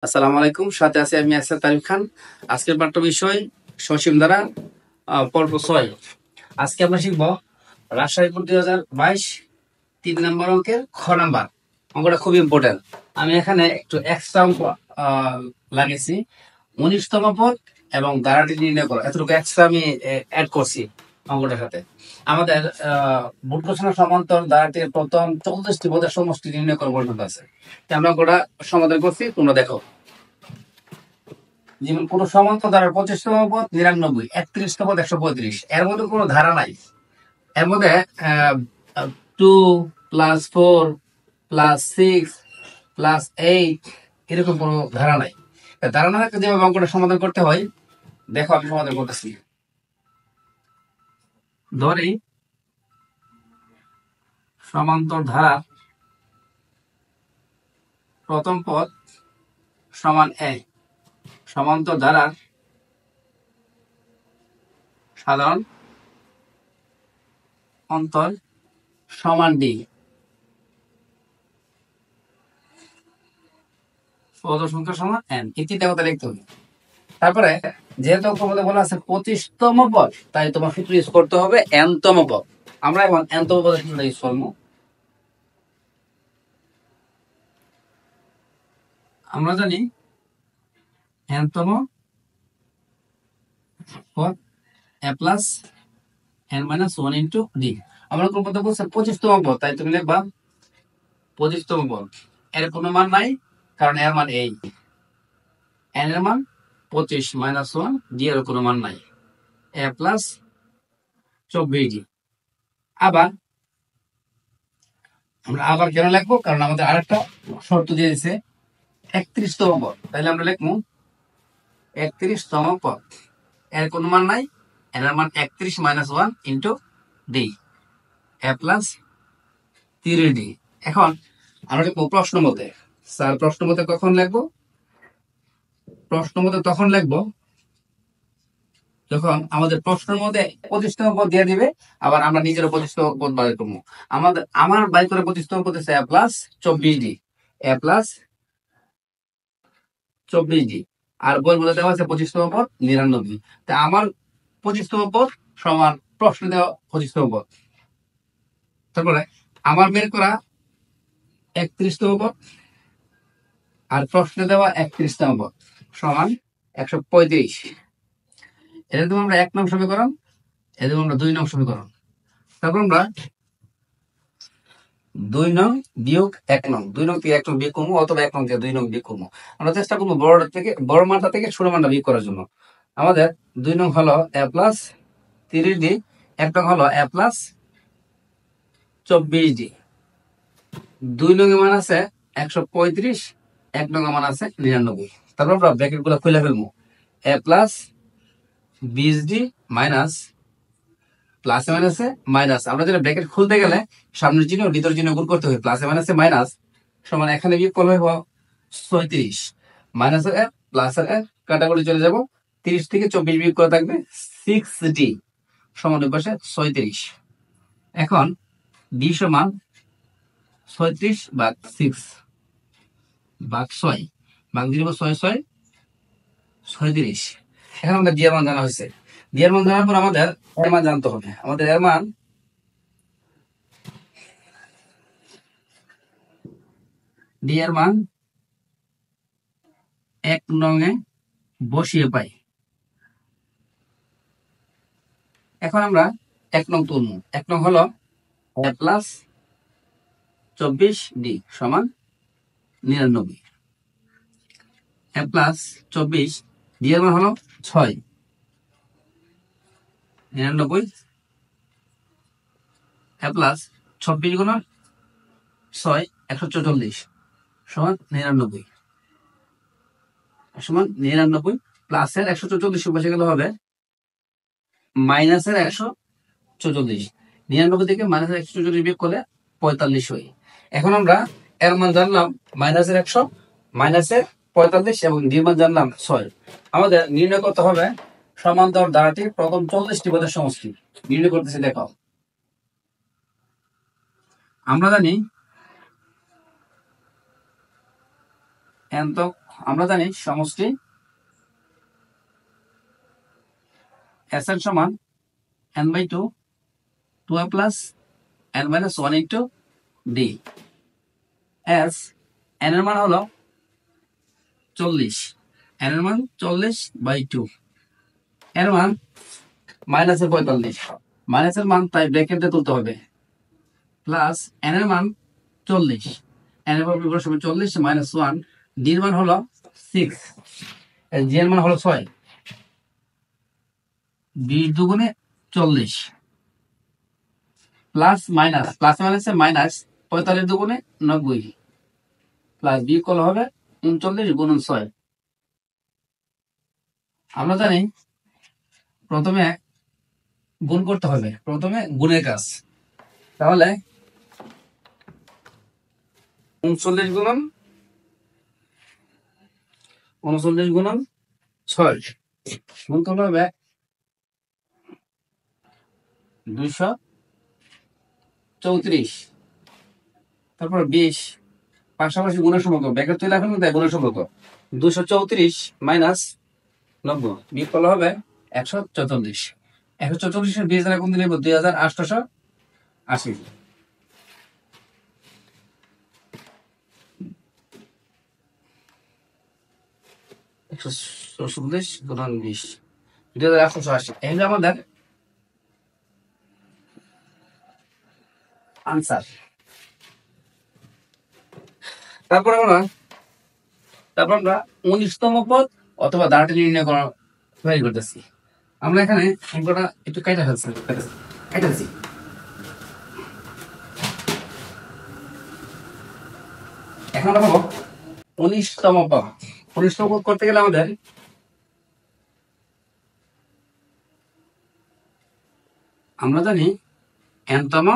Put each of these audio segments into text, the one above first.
আসসালামু আলাইকুম, সাথে আছি আমি আসাদ তারিক খান। আজকের পাঠ্য বিষয় সসীম ধারা, পর্ব ৬। আজকে আমরা শিখব রাজশাহী বোর্ড 2022 3 নম্বর অঙ্কের খ নাম্বার। অঙ্কটা খুব ইম্পর্টেন্ট। আমি এখানে একটু এক্সট্রা অঙ্ক লাগিয়েছি। 19তম পদ এবং ধারাটি নির্ণয় করো, এতটুকু এক্সট্রা আমি অ্যাড করছি অঙ্কটার সাথে। আমাদের বোর্ড ঘোষণা সমান্তর ধারাটির প্রথম 34টি পদের সমষ্টি নির্ণয় করা পর্যন্ত আছে। আমরা অঙ্কটা সমাধান করছি, তোমরা দেখো। যেমন কোন সমান্তর ধারার 25তম পদ 99, 31তম পদ 135, এর মধ্যে কোনো ধারা নাই। এর মধ্যে 2 + 4 + 6 + 8 এরকম কোনো ধারা নাই। ধারা না থাকলে যেভাবে অঙ্কটা সমাধান করতে হয়, দেখো আমি সমাধান করতেছি। ধরি সমান্তর ধারা প্রথম পদ সমান a, সমান্তর ধারার সাধারণ অন্তর সমান d, পদ সংখ্যা সমান n। এই তিনটা কথা লিখতে হবে। তারপরে যেহেতু তোমাদের বলা আছে 25তম পদ, তাই তোমার সূত্র ইউজ করতে হবে n তম পদ। আমরা এখন n তম পদের সূত্র ইউজ করবো। আমরা জানি n তম পদ a plus n minus 1 into d। আমরা কোন পদে বলছে 25তম পদ, তাই তুমি লিখবা 25তম পদ। এর কোনো মান নাই, কারণ এর মান এই n এর মান 25 মাইনাস 1, d এর কোনো মান নাই, a প্লাস 24d। আবার আমরা আবার কেন লিখবো, কারণ আমাদের আরেকটা শর্ত দিয়ে দিছে 31তম পদ, তাহলে আমরা লিখবো 31তম পদ। এর কোনো মান নাই, এর মান 31 মাইনাস 1 ইন্টু ডি, এ প্লাস 3d। এখন আমরা লিখবো প্রশ্ন মতে। স্যার প্রশ্ন মতে কখন লিখবো? প্রশ্ন মতে তখন লিখবো যখন আমাদের প্রশ্নের মধ্যে 25তম পদ দিয়ে দিবে, আবার আমরা নিজের 25তম পদ বাইর করবো। আমার বাইর করে 25তম পদ হচ্ছে a plus 24d, a plus 24d। আর বই মধ্যে দেওয়া আছে 25তম পদ 99। তা আমার 25তম পদ সমান প্রশ্ন দেওয়া 25তম পদ। তারপরে আমার বের করা 31তম পদ আর প্রশ্নে দেওয়া 31তম পদ সমান 135। এটা দেবো আমরা 1 নং সমীকরণ, এটা দেবো আমরা 2 নং সমীকরণ। তারপর আমরা 2 নং বিয়োগ 1 নং, 2 নং থেকে 1 নং বিয়োগ করবো, অথবা 1 নং থেকে 2 নং বিয়োগ করবো। আমরা চেষ্টা করবো বড় মানটা থেকে ছোট মানটা বিয়োগ করার জন্য। আমাদের 2 নং হলো a প্লাস 3d, 1 নং হলো a প্লাস 24d। 2 নং এর মান আছে 135, 1 নং এর মান আছে 99। তারপর আমরা ব্র্যাকেট গুলো খুলে ফেলবো। a প্লাস 20d মাইনাস প্লাসে মাইনাসে মাইনাস। আমরা যেটা ব্র্যাকেট খুলতে গেলে সামনের চিহ্ন ভিতর চিহ্ন গুণ করতে হবে, প্লাসে মাইনাসে মাইনাস সমান এখানে বিয়োগ করলে হবে 36, মাইনাসের এর প্লাসের এর কাটাকুটি চলে যাব। 30 থেকে 24 বিয়োগ করে থাকবে 6d সমান পাশে 36। এখন d সমান 36 ভাগ 6 ভাগ 6 ভাগ দিব 6 6 36। এখন আমাদের d এর মান জানা হয়েছে। d এর মান জানার পর আমাদের এর মান জানতে হবে। আমাদের এর মান d এর মান 1 নং এ বসিয়ে পাই। এখন আমরা 1 নং তুলবো। 1 নং হলো a প্লাস 24d সমান 99। a প্লাস 24, d এর মান হলো 6, 99। a প্লাস 26 গুণন 6 144 সমান 99 সমান 99। প্লাসের 144 বসে গেলে হবে মাইনাসের 144। 99 থেকে মাইনাসের 144 বিয়োগ করলে 45 হয়। এখন আমরা এর মান জানলাম মাইনাসের 100, মাইনাসের 45 এবং ডি মান জানলাম 6। আমাদের নির্ণয় করতে হবে সমান্তর ধারাটির প্রথম 40টি পদের সমষ্টি। নির্ণয় করতেছি, দেখো। আমরা জানি n আমরা জানি সমষ্টি Sn সমান n/2 2a plus n minus 1 into d as n এর মান হলো 40, n এর মান 40/2, এর মান -45, মাইনাসের মান তাই ব্র্যাকেটে তুলতে হবে, প্লাস n এর মান 40, n এর মান 40 - 1, d এর মান হলো 6, g এর মান হলো 6, 20 দুগুণে 40, প্লাস মাইনাস প্লাস মাইনাসে মাইনাস 45 দুগুণে 90, প্লাস বি করলে হবে 39 গুণন 6। আমরা জানি প্রথমে গুণ করতে হবে, প্রথমে গুণের কাজ, তাহলে 39 গুণন 6 গুণ করলে হবে 234, তারপর 20, পাশাপাশি গুণের সম্পর্ক ব্র্যাকেট তুলে রাখুন, তাই গুণের সম্পর্ক 234 মাইনাস 90 বিয়োগ করলে হবে 144, 144 20 দ্বারা গুণ দিলে 2880, 144 গুণন 20 2880, এই হলো আমাদের আনসার। তারপর আমরা 19তম পদ অথবা দাঁড়াটি নির্ণয় করা তৈরি করতেছি। আমরা এখানে অঙ্কটা একটু কেটে ফেলছি। এখন আমরা 19তম পদ। 19তম পদ করতে গেলে আমাদের আমরা জানি n-তম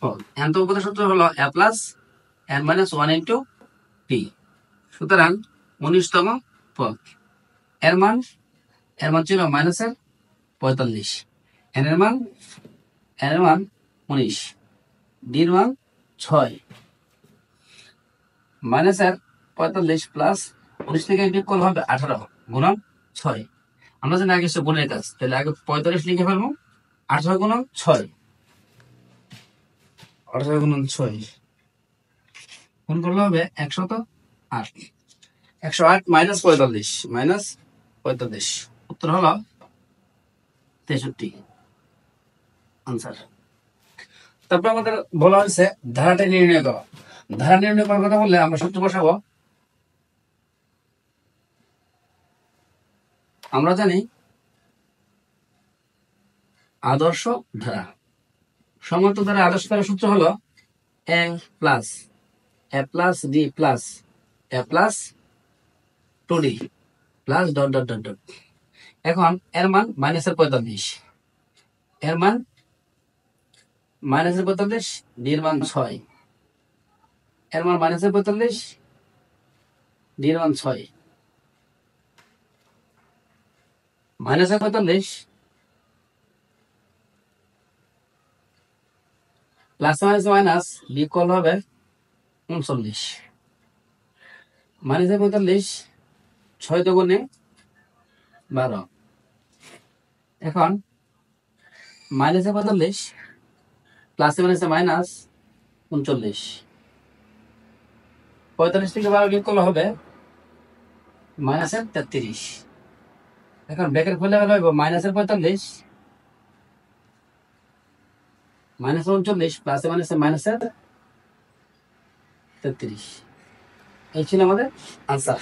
পদ, n-তম পদের সূত্র হলো a plus n minus 1 into p। সুতরাং 19তম পদ, এর মান ছিল মাইনাসের 45, n এর মান 19, d এর মান 6, মাইনাসের 45 প্লাস 19 থেকে বিয়োগ করলে হবে 18 গুণন 6। আমরা জানি আগে গুণের কাজ, তাহলে আগে 45 লিখে ফেলবো, 18 গুণন 6, 18 গুণন 6 গুণ করলে হবে 108, 108 মাইনাস 45, উত্তর হলো 63, আনসার। তারপর আমাদের বলা হয়েছে ধারাটি নির্ণয় করা। ধারা নির্ণয় করার কথা বললে আমরা সূত্র বসাবো। আমরা জানি আদর্শ ধারা, সমর্থ ধারা আদর্শ ধারা সূত্র হলো a plus d plus a plus 2d plus dot dot dot dot. এখন এর মান -45, এর মান -45, d এর মান 6, এর মান -45, d এর মান 6, -45 প্লাস মাইনাস বিয়োগ করলে হবে 39, -45 6 দুগুণে 12। এখন -45 প্লাসে মাইনাসে মাইনাস 39, 45 থেকে 12 বিয়োগ করলে হবে -33। এখন ব্র্যাকেট খুলে গেলে হবে -45 -39 প্লাসে মাইনাসে -33। এই ছিল আমাদের আনসার।